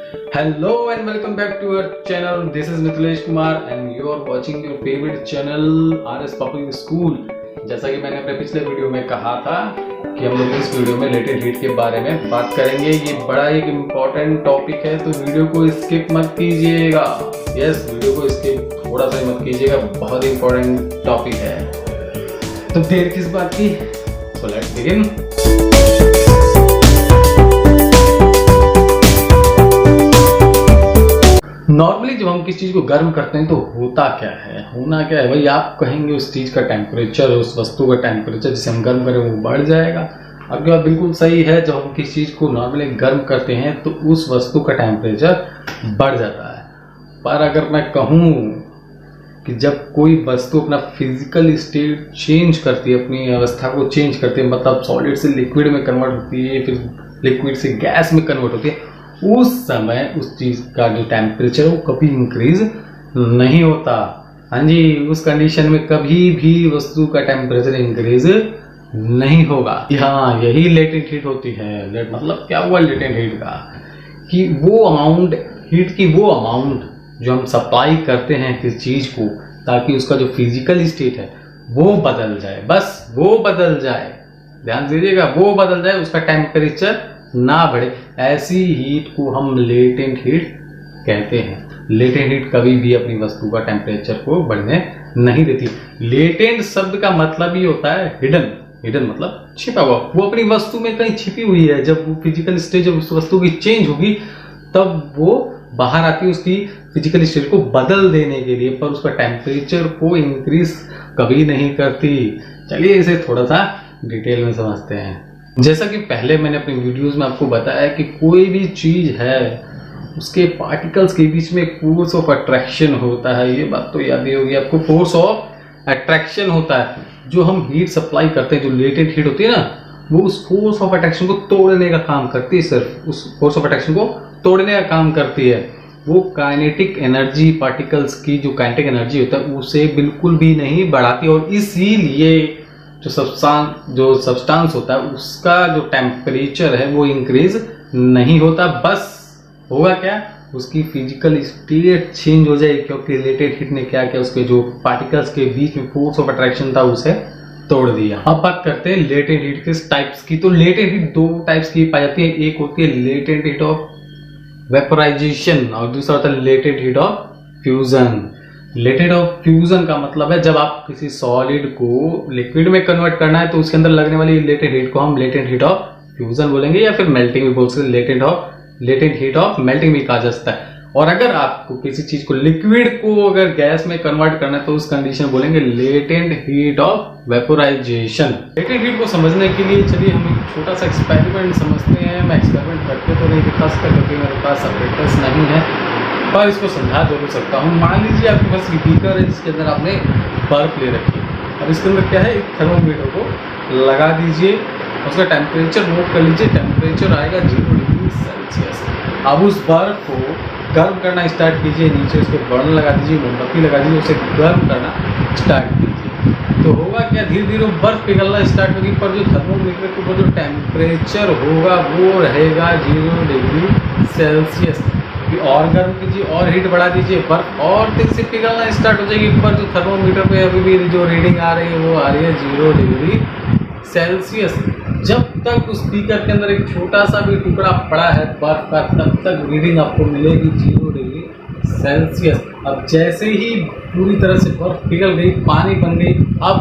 Hello and welcome back to our channel. This is Mithilesh Kumar and you are watching your favorite channel RS Public School. जैसा कि मैंने अपने पिछले video में कहा था कि हम लोग इस वीडियो में लेटेड हीट के बारे में बात करेंगे। ये बड़ा एक इम्पॉर्टेंट टॉपिक है तो वीडियो को स्किप मत कीजिएगा। यस, वीडियो को स्किप थोड़ा सा मत कीजिएगा, बहुत इम्पोर्टेंट टॉपिक है। तो देर किस बात की, सो लेट्स बिगिन। नॉर्मली जब हम किसी चीज को गर्म करते हैं तो होता क्या है, होना क्या है भाई, आप कहेंगे उस चीज का टेम्परेचर, उस वस्तु का टेम्परेचर जिसे हम गर्म करें वो बढ़ जाएगा। आपकी बात बिल्कुल सही है। जब हम किसी चीज को नॉर्मली गर्म करते हैं तो उस वस्तु का टेम्परेचर बढ़ जाता है। पर अगर मैं कहूँ कि जब कोई वस्तु अपना फिजिकल स्टेट चेंज करती है, अपनी अवस्था को चेंज करती है, मतलब सॉलिड से लिक्विड में कन्वर्ट होती है, फिर लिक्विड से गैस में कन्वर्ट होती है, उस समय उस चीज का जो टेम्परेचर है वो कभी इंक्रीज नहीं होता। हाँ जी, उस कंडीशन में कभी भी वस्तु का टेम्परेचर इंक्रीज नहीं होगा। हाँ, यही लेटेंट हीट होती है। मतलब क्या हुआ लेटेंट हीट का, कि वो अमाउंट हीट की वो अमाउंट जो हम सप्लाई करते हैं किस चीज को, ताकि उसका जो फिजिकल स्टेट है वो बदल जाए, बस वो बदल जाए। ध्यान दीजिएगा, वो बदल जाए, उसका टेम्परेचर ना बढ़े। ऐसी हीट को हम लेटेंट हीट कहते हैं। लेटेंट हीट कभी भी अपनी वस्तु का टेम्परेचर को बढ़ने नहीं देती। लेटेंट शब्द का मतलब ही होता है हिडन। हिडन मतलब छिपा हुआ, वो अपनी वस्तु में कहीं छिपी हुई है। जब वो फिजिकल स्टेट, जब उस वस्तु की चेंज होगी तब वो बाहर आती है उसकी फिजिकल स्टेट को बदल देने के लिए, पर उसका टेम्परेचर को इंक्रीज कभी नहीं करती। चलिए इसे थोड़ा सा डिटेल में समझते हैं। जैसा कि पहले मैंने अपने वीडियोस में आपको बताया कि कोई भी चीज है उसके पार्टिकल्स के बीच में फोर्स ऑफ अट्रैक्शन होता है। ये बात तो याद ही होगी आपको, फोर्स ऑफ अट्रैक्शन होता है। जो हम हीट सप्लाई करते हैं, जो लेटेंट हीट होती है ना, वो उस फोर्स ऑफ अट्रैक्शन को तोड़ने का काम करती है। सिर्फ उस फोर्स ऑफ अट्रैक्शन को तोड़ने का काम करती है। वो काइनेटिक एनर्जी, पार्टिकल्स की जो काइनेटिक एनर्जी होता है उसे बिल्कुल भी नहीं बढ़ाती, और इसीलिए जो सब्सटेंस होता है उसका जो टेम्परेचर है वो इंक्रीज नहीं होता। बस होगा क्या, उसकी फिजिकल स्टेट चेंज हो जाएगी, क्योंकि लेटेंट हीट ने क्या किया, उसके जो पार्टिकल्स के बीच में फोर्स ऑफ अट्रैक्शन था उसे तोड़ दिया। अब बात करते हैं लेटेंट हीट के टाइप्स की। तो लेटेंट हीट दो टाइप्स की पाई जाती है। एक होती है लेटेंट हीट ऑफ वेपोराइजेशन और दूसरा होता है latent heat of fusion. Latent of fusion का मतलब है जब आप किसी सॉलिड को लिक्विड में कन्वर्ट करना है तो उसके अंदर लगने वाली लेटेंट हीट को हम लेटेंट हीट ऑफ फ्यूजन बोलेंगे, या फिर मेल्टिंग भी बोल सकते हैं। लेटेंट हीट ऑफ मेल्टिंग भी कहा जा सकता है। और अगर आपको किसी चीज को, लिक्विड को अगर गैस में कन्वर्ट करना है तो उस कंडीशन बोलेंगे latent heat of vaporisation. Latent heat को समझने के लिए चलिए हम एक छोटा सा एक्सपेरिमेंट समझते हैं। मैं एक्सपेरिमेंट करके तो नहीं दिखा सकता क्योंकि मेरे पास सेपरेटर्स नहीं है, पर इसको समझा जरूर सकता हूँ। मान लीजिए आपके पास एक बीकर है जिसके अंदर आपने बर्फ ले रखी है। अब इसके अंदर क्या है, एक थर्मोमीटर को लगा दीजिए, उसका टेम्परेचर नोट कर लीजिए। टेम्परेचर आएगा 0 डिग्री सेल्सियस। अब उस बर्फ को गर्म करना स्टार्ट कीजिए, नीचे उसके बर्नर लगा दीजिए, मोमबत्ती लगा दीजिए, उसे गर्म करना स्टार्ट कीजिए। तो होगा क्या, धीरे धीरे बर्फ पिघलना स्टार्ट होगी, पर जो थर्मोमीटर के ऊपर जो टेम्परेचर होगा वो रहेगा 0 डिग्री सेल्सियस। और गर्म कीजिए और हीट बढ़ा दीजिए, बर्फ और तेज से पिघलना स्टार्ट हो जाएगी, पर जो थर्मोमीटर पे अभी भी जो रीडिंग आ रही है वो आ रही है 0 डिग्री सेल्सियस। जब तक उस बीकर के अंदर एक छोटा सा भी टुकड़ा पड़ा है बर्फ का, तब तक रीडिंग आपको मिलेगी 0 डिग्री सेल्सियस। अब जैसे ही पूरी तरह से बर्फ पिघल गई, पानी बन गई, अब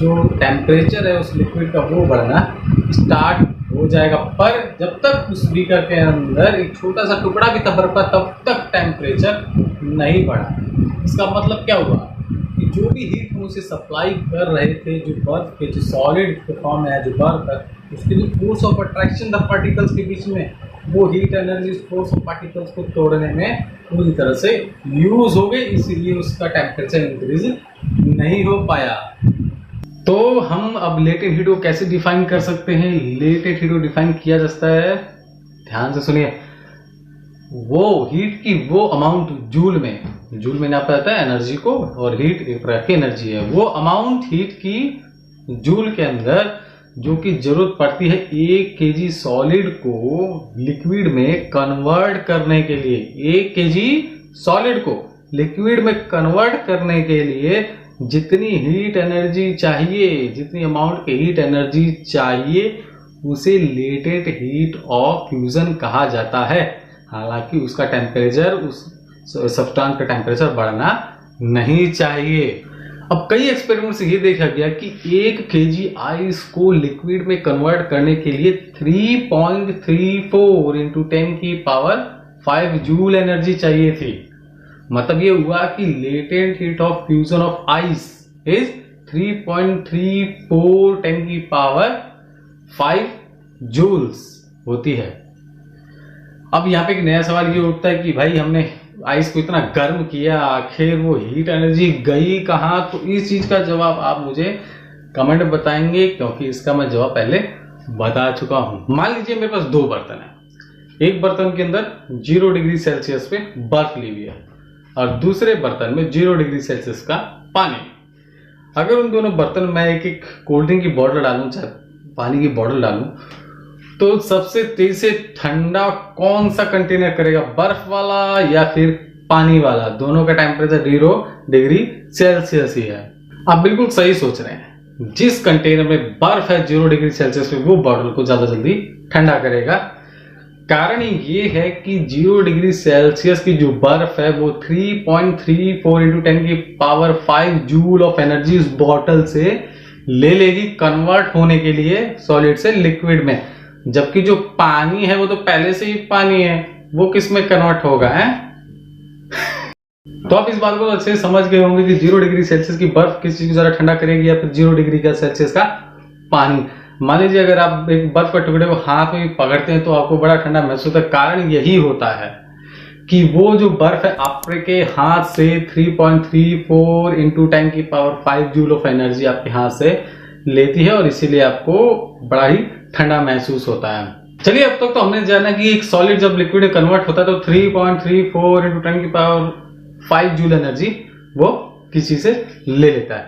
जो टेम्परेचर है उस लिक्विड का वो बढ़ना स्टार्ट हो जाएगा। पर जब तक उस बीकर के अंदर एक छोटा सा टुकड़ा भी था बर्फ का, तब तक टेम्परेचर नहीं बढ़ा। इसका मतलब क्या हुआ कि जो भी हीट हम उसे सप्लाई कर रहे थे, जो बर्फ के, जो सॉलिड के फॉर्म में है, जो बर्फ है, उसकी जो फोर्स ऑफ अट्रैक्शन था पार्टिकल्स के बीच में, वो हीट एनर्जी उस फोर्स ऑफ पार्टिकल्स को तोड़ने में पूरी तरह से यूज हो गई, इसीलिए उसका टेम्परेचर इंक्रीज नहीं हो पाया। तो हम अब लेटेंट हीट को कैसे डिफाइन कर सकते हैं? लेटेंट हीट को डिफाइन किया जा सकता है, ध्यान से सुनिए, वो हीट की वो अमाउंट जूल में नापा जाता है एनर्जी को, और हीट एक प्रकार की एनर्जी है। वो अमाउंट हीट की जूल के अंदर जो कि जरूरत पड़ती है 1 kg सॉलिड को लिक्विड में कन्वर्ट करने के लिए। 1 kg सॉलिड को लिक्विड में कन्वर्ट करने के लिए जितनी हीट एनर्जी चाहिए, जितनी अमाउंट की हीट एनर्जी चाहिए, उसे लेटेंट हीट ऑफ फ्यूजन कहा जाता है। हालांकि उसका टेम्परेचर, उस सब्सटेंस का टेम्परेचर बढ़ना नहीं चाहिए। अब कई एक्सपेरिमेंट से ये देखा गया कि 1 kg आइस को लिक्विड में कन्वर्ट करने के लिए 3.34 इंटू 10 की पावर 5 जूल एनर्जी चाहिए थी। मतलब ये हुआ कि latent heat of fusion of ice is 3.34 10 की पावर 5 जूल्स होती है। अब यहाँ पे एक नया सवाल ये उठता है कि भाई हमने आइस को इतना गर्म किया, आखिर वो हीट एनर्जी गई कहाँ? तो इस चीज का जवाब आप मुझे कमेंट में बताएंगे, क्योंकि इसका मैं जवाब पहले बता चुका हूं। मान लीजिए मेरे पास 2 बर्तन है। एक बर्तन के अंदर 0 डिग्री सेल्सियस पे बर्फ ली हुई है और दूसरे बर्तन में 0 डिग्री सेल्सियस का पानी। अगर उन दोनों बर्तन में एक एक कोल्ड ड्रिंक की बॉटल डालूं, चाहे पानी की बॉटल डालूं, तो सबसे तेज से ठंडा कौन सा कंटेनर करेगा, बर्फ वाला या फिर पानी वाला? दोनों का टेम्परेचर 0 डिग्री सेल्सियस ही है। आप बिल्कुल सही सोच रहे हैं। जिस कंटेनर में बर्फ है 0 डिग्री सेल्सियस पे, वो बॉटल को ज्यादा जल्दी ठंडा करेगा। कारण ये है कि 0 डिग्री सेल्सियस की जो बर्फ है वो 3.34 इंटू 10 की पावर 5 जूल ऑफ एनर्जी उस बॉटल से ले लेगी कन्वर्ट होने के लिए सॉलिड से लिक्विड में। जबकि जो पानी है वो तो पहले से ही पानी है, वो किस में कन्वर्ट होगा है? तो आप इस बात को अच्छे से समझ गए होंगे कि 0 डिग्री सेल्सियस की बर्फ किस चीज को ज्यादा ठंडा करेगी या फिर 0 डिग्री का सेल्सियस का पानी। मान लीजिए अगर आप एक बर्फ का टुकड़े को हाथ में पकड़ते हैं तो आपको बड़ा ठंडा महसूस होता है। कारण यही होता है कि वो जो बर्फ है आपके हाथ से 3.34 इंटू 10 की पावर 5 जूल ऑफ एनर्जी आपके हाथ से लेती है और इसीलिए आपको बड़ा ही ठंडा महसूस होता है। चलिए, अब तक तो हमने जाना कि एक सॉलिड जब लिक्विड में कन्वर्ट होता है तो 3.34 इंटू 10 की पावर 5 जूल एनर्जी वो किसी से ले लेता है।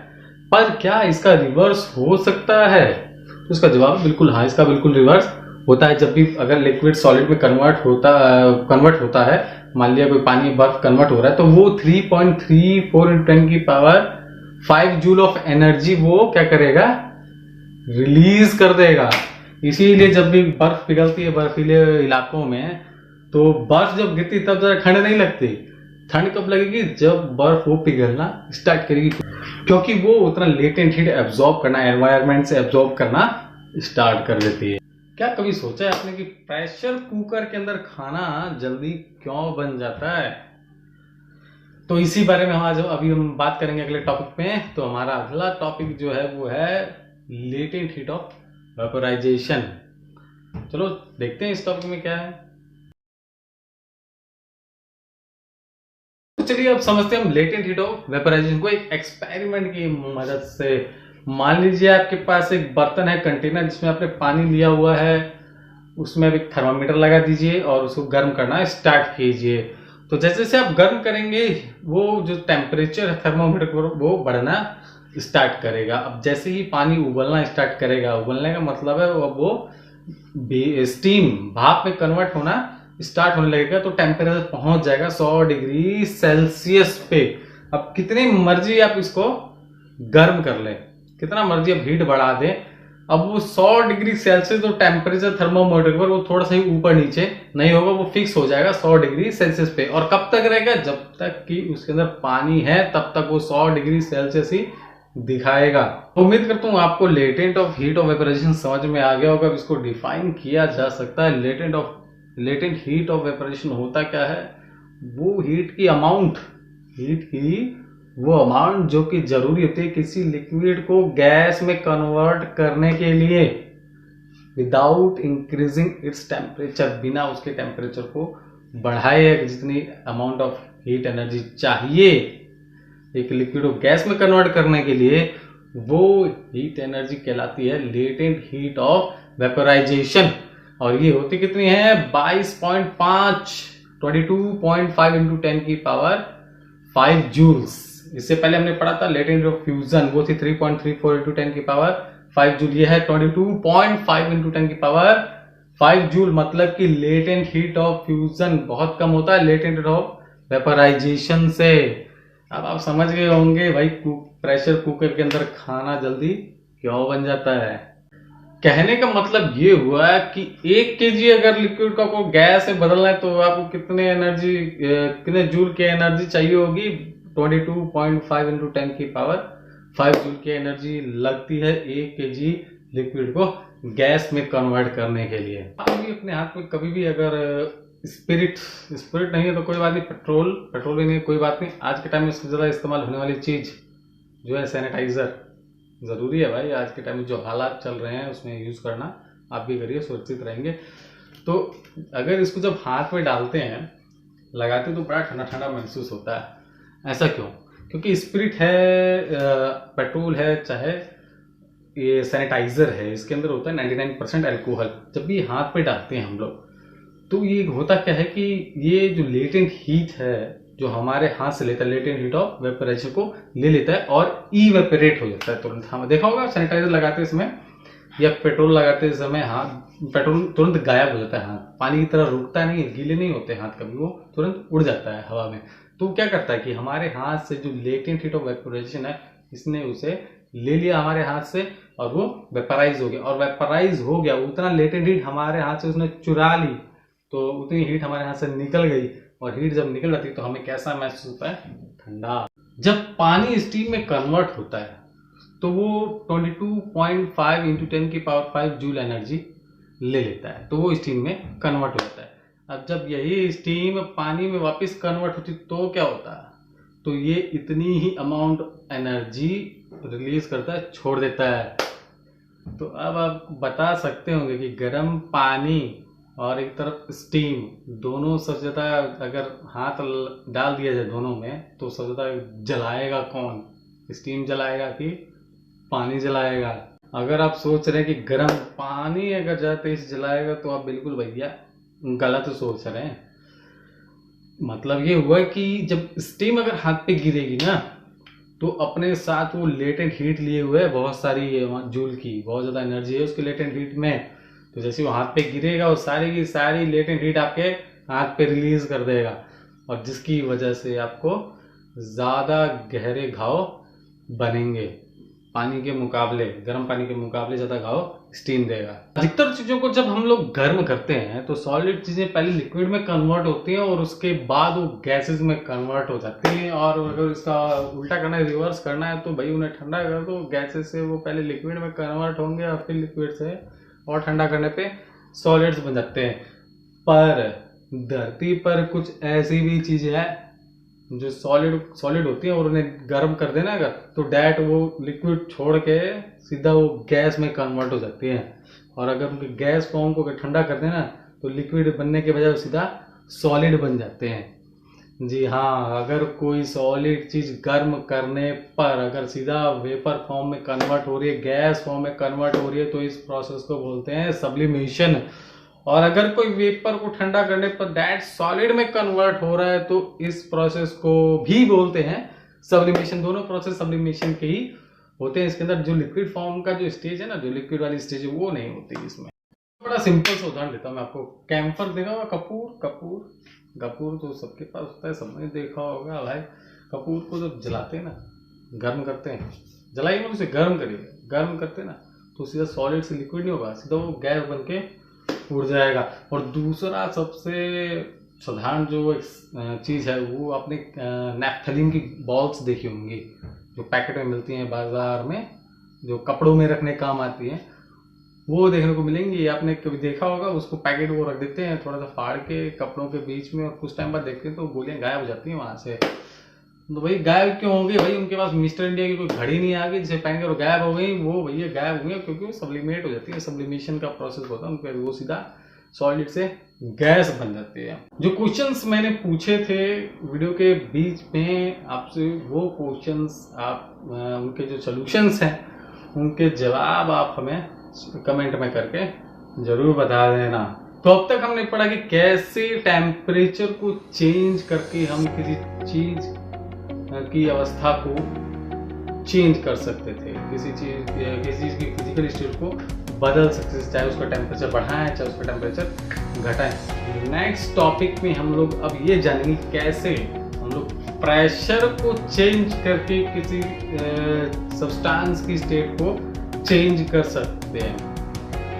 पर क्या इसका रिवर्स हो सकता है? तो इसका जवाब बिल्कुल हाँ, इसका बिल्कुल रिवर्स होता है। जब भी अगर लिक्विड सॉलिड में कन्वर्ट होता है, मान लिया कोई पानी बर्फ कन्वर्ट हो रहा है, तो वो 3.34 इंटू 10 की पावर 5 जूल ऑफ एनर्जी वो क्या करेगा, रिलीज कर देगा। इसीलिए जब भी बर्फ पिघलती है बर्फीले इलाकों में, तो बर्फ जब गिरती तब जरा ठंड नहीं लगती। ठंड कब लगेगी? जब बर्फ वो पिघलना स्टार्ट करेगी, क्योंकि वो उतना लेटेंट हीट एब्जॉर्ब करना, एनवायरनमेंट से एब्जॉर्ब करना स्टार्ट कर देती है। क्या कभी सोचा है आपने कि प्रेशर कुकर के अंदर खाना जल्दी क्यों बन जाता है? तो इसी बारे में आज अभी हम बात करेंगे अगले टॉपिक में। तो हमारा अगला टॉपिक जो है वो है लेटेंट हीट ऑफ वेपोराइजेशन। चलो देखते हैं इस टॉपिक में क्या है। तो चलिए अब समझते हैं हम लेटेंट हीट ऑफ वेपोराइजेशन को एक एक्सपेरिमेंट की मदद से। मान लीजिए आपके पास एक बर्तन है, कंटेनर, जिसमें आपने पानी लिया हुआ है, उसमें एक थर्मामीटर लगा दीजिए और उसको गर्म करना स्टार्ट कीजिए। तो जैसे जैसे आप गर्म करेंगे वो जो टेम्परेचर है थर्मामीटर पर वो बढ़ना स्टार्ट करेगा। अब जैसे ही पानी उबलना स्टार्ट करेगा, उबलने का मतलब है वो स्टीम भाप में कन्वर्ट होना स्टार्ट होने लगेगा, तो टेम्परेचर पहुंच जाएगा 100 डिग्री सेल्सियस पे। अब कितनी मर्जी आप इसको गर्म कर लें, कितना मर्जी आप हीट बढ़ा दें, अब वो 100 डिग्री सेल्सियस तो टेम्परेचर थर्मोमीटर पर वो थोड़ा सा ही ऊपर नीचे नहीं होगा, वो फिक्स हो जाएगा 100 डिग्री सेल्सियस पे। और कब तक रहेगा? जब तक कि उसके अंदर पानी है तब तक वो 100 डिग्री सेल्सियस ही दिखाएगा। उम्मीद करता हूँ आपको latent of heat of vaporisation समझ में आ गया होगा। इसको डिफाइन किया जा सकता है। लेटेंट हीट ऑफ वेपोराइजेशन होता क्या है? वो हीट की अमाउंट जो कि जरूरी होती है किसी लिक्विड को गैस में कन्वर्ट करने के लिए, विदाउट इंक्रीजिंग इट्स टेम्परेचर, बिना उसके टेम्परेचर को बढ़ाए। जितनी अमाउंट ऑफ हीट एनर्जी चाहिए एक लिक्विड को गैस में कन्वर्ट करने के लिए, वो हीट एनर्जी कहलाती है लेटेंट हीट ऑफ वेपोराइजेशन। और ये होती कितनी है? 22.5 इंटू 10 की पावर 5 जूल्स। इससे पहले हमने पढ़ा था लेटेंट ऑफ फ्यूजन, वो थी 3.34 इंटू 10 की पावर 5 जूल। ये है 22.5 इंटू 10 की पावर 5 जूल। मतलब कि लेटेंट हीट ऑफ फ्यूजन बहुत कम होता है लेटेंट हीट ऑफ वेपराइजेशन से। अब आप समझ गए होंगे भाई प्रेशर कुकर के अंदर खाना जल्दी क्यों बन जाता है। कहने का मतलब ये हुआ कि 1 केजी अगर लिक्विड को आपको गैस से बदलना है तो आपको कितने जूल की एनर्जी चाहिए होगी। 22.5 इंटू 10 की पावर 5 जूल की एनर्जी लगती है 1 केजी लिक्विड को गैस में कन्वर्ट करने के लिए। आप भी अपने हाथ में कभी भी अगर स्पिरिट नहीं है तो कोई बात नहीं, पेट्रोल भी नहीं कोई बात नहीं। आज के टाइम में सबसे ज्यादा इस्तेमाल होने वाली चीज जो है सैनिटाइजर। जरूरी है भाई, आज के टाइम में जो हालात चल रहे हैं उसमें यूज करना। आप भी करिए, सुरक्षित रहेंगे। तो अगर इसको जब हाथ में डालते हैं लगाते तो बड़ा ठंडा ठंडा महसूस होता है। ऐसा क्यों? क्योंकि स्पिरिट है, पेट्रोल है, चाहे ये सैनिटाइजर है, इसके अंदर होता है 99% अल्कोहल। जब भी हाथ पे डालते हैं हम लोग तो ये होता क्या है कि ये जो लेटेंट हीट है जो हमारे हाथ से लेता है, लेटेंट हीट ऑफ वेपराइजेशन को ले लेता है और इवेपोरेट हो जाता है तुरंत। हाँ, देखा होगा सैनिटाइजर लगाते समय या पेट्रोल लगाते समय हाथ पेट्रोल तुरंत गायब हो जाता है। हाथ पानी की तरह रुकता नहीं है, गीले नहीं होते हाथ कभी, वो तुरंत उड़ जाता है हवा में। तो क्या करता है कि हमारे हाथ से जो लेटेंट हीट ऑफ वेपराइजेशन है इसने उसे ले लिया हमारे हाथ से और वो वेपराइज हो गया। और वेपराइज हो गया उतना लेटेंट हीट हमारे हाथ से उसने चुरा ली, तो उतनी हीट हमारे हाथ से निकल गई। और हीट जब निकल जाती है तो हमें कैसा महसूस होता है? ठंडा। जब पानी स्टीम में कन्वर्ट होता है तो वो 22.5 इंटू 10 की पावर 5 जूल एनर्जी ले लेता है, तो वो स्टीम में कन्वर्ट हो जाता है। अब जब यही स्टीम पानी में वापस कन्वर्ट होती तो क्या होता है? तो ये इतनी ही अमाउंट एनर्जी रिलीज करता है, छोड़ देता है। तो अब आप बता सकते होंगे कि गर्म पानी और एक तरफ स्टीम, दोनों सबसे ज्यादा अगर हाथ डाल दिया जाए दोनों में तो सबसे ज्यादा जलाएगा कौन? स्टीम जलाएगा कि पानी जलाएगा? अगर आप सोच रहे हैं कि गर्म पानी अगर जाते ही जलाएगा तो आप बिल्कुल भैया गलत सोच रहे हैं। मतलब ये हुआ कि जब स्टीम अगर हाथ पे गिरेगी ना तो अपने साथ वो लेटेंट हीट लिए हुए बहुत सारी जूल की बहुत ज्यादा एनर्जी है उसके लेटेंट हीट में। तो जैसे वो हाथ पे गिरेगा वो सारी की सारी लेटेंट हीट आपके हाथ पे रिलीज कर देगा और जिसकी वजह से आपको ज्यादा गहरे घाव बनेंगे। पानी के मुकाबले, गर्म पानी के मुकाबले ज्यादा घाव स्टीम देगा। अधिकतर चीजों को जब हम लोग गर्म करते हैं तो सॉलिड चीजें पहले लिक्विड में कन्वर्ट होती हैं और उसके बाद वो गैसेस में कन्वर्ट हो जाती हैं। और अगर इसका उल्टा करना है, रिवर्स करना है, तो भाई उन्हें ठंडा कर दो, गैसेस से वो पहले लिक्विड में कन्वर्ट होंगे और फिर लिक्विड से और ठंडा करने पे सॉलिड्स बन जाते हैं। पर धरती पर कुछ ऐसी भी चीज है जो सॉलिड होती है और उन्हें गर्म कर देना अगर तो डायरेक्ट वो लिक्विड छोड़ के सीधा वो गैस में कन्वर्ट हो जाती है। और अगर उनके गैस फॉर्म को अगर ठंडा कर देना तो लिक्विड बनने के बजाय सीधा सॉलिड बन जाते हैं। जी हाँ, अगर कोई सॉलिड चीज गर्म करने पर अगर सीधा वेपर फॉर्म में कन्वर्ट हो रही है, गैस फॉर्म में कन्वर्ट हो रही है, तो इस प्रोसेस को बोलते हैं सब्लिमेशन। और अगर कोई वेपर को ठंडा करने पर डायरेक्ट सॉलिड में कन्वर्ट हो रहा है तो इस प्रोसेस को भी बोलते हैं सब्लिमेशन। दोनों प्रोसेस सब्लिमेशन के ही होते हैं। इसके अंदर जो लिक्विड फॉर्म का जो स्टेज है ना, जो लिक्विड वाली स्टेज है वो नहीं होती इसमें। बड़ा सिंपल सा उदाहरण देता हूँ मैं आपको। कैंफर देखा होगा, कपूर तो सबके पास होता है, सबने देखा होगा भाई। कपूर को जब जलाते हैं ना, गर्म करते हैं, जलाइए मतलब उसे गर्म करिए, गर्म करते हैं ना तो सीधा सॉलिड से लिक्विड नहीं होगा, सीधा वो गैस बन के उड़ जाएगा। और दूसरा सबसे साधारण जो चीज है वो आपने नैफ्थलीन की बॉल्स देखी होंगी जो पैकेट में मिलती हैं बाजार में, जो कपड़ों में रखने काम आती हैं, वो देखने को मिलेंगी। आपने कभी देखा होगा, उसको पैकेट वो रख देते हैं थोड़ा सा फाड़ के कपड़ों के बीच में और कुछ टाइम बाद देखते हैं तो गोलियां गायब हो जाती हैं वहां से। तो भाई गायब क्यों हो गई? भाई उनके पास मिस्टर इंडिया की कोई घड़ी नहीं आ गई जिसे पहन कर गायब हो गई। वो भैया गायब हुई क्योंकि वो सब्लिमेट हो जाती है, सब्लिमेशन का प्रोसेस होता है उनके, वो सीधा सॉलिड से गैस बन जाती है। जो क्वेश्चंस मैंने पूछे थे वीडियो के बीच में आपसे, वो क्वेश्चंस आप उनके जो सोल्यूशंस हैं उनके जवाब आप हमें कमेंट में करके जरूर बता देना। तो अब तक हमने पढ़ा कि कैसे टेम्परेचर को चेंज करके हम किसी चीज की अवस्था को चेंज कर सकते थे, किसी चीज़ की फिजिकल स्टेट को बदल सकते थे, चाहे उसका टेम्परेचर बढ़ाएं चाहे उसका टेम्परेचर घटाएं। नेक्स्ट टॉपिक में हम लोग अब ये जानेंगे कैसे हम लोग प्रेशर को चेंज करके किसी सब्सटेंस की स्टेट को चेंज कर सकते हैं।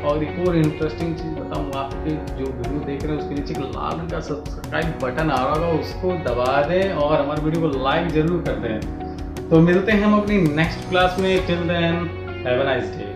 और एक और इंटरेस्टिंग चीज़ बताऊँ आपके, जो वीडियो देख रहे हैं उसके नीचे एक लाल रंग का सब्सक्राइब बटन आ रहा होगा, उसको दबा दें और हमारे वीडियो को लाइक जरूर कर दें। तो मिलते हैं हम अपनी नेक्स्ट क्लास में। Till then have a nice day.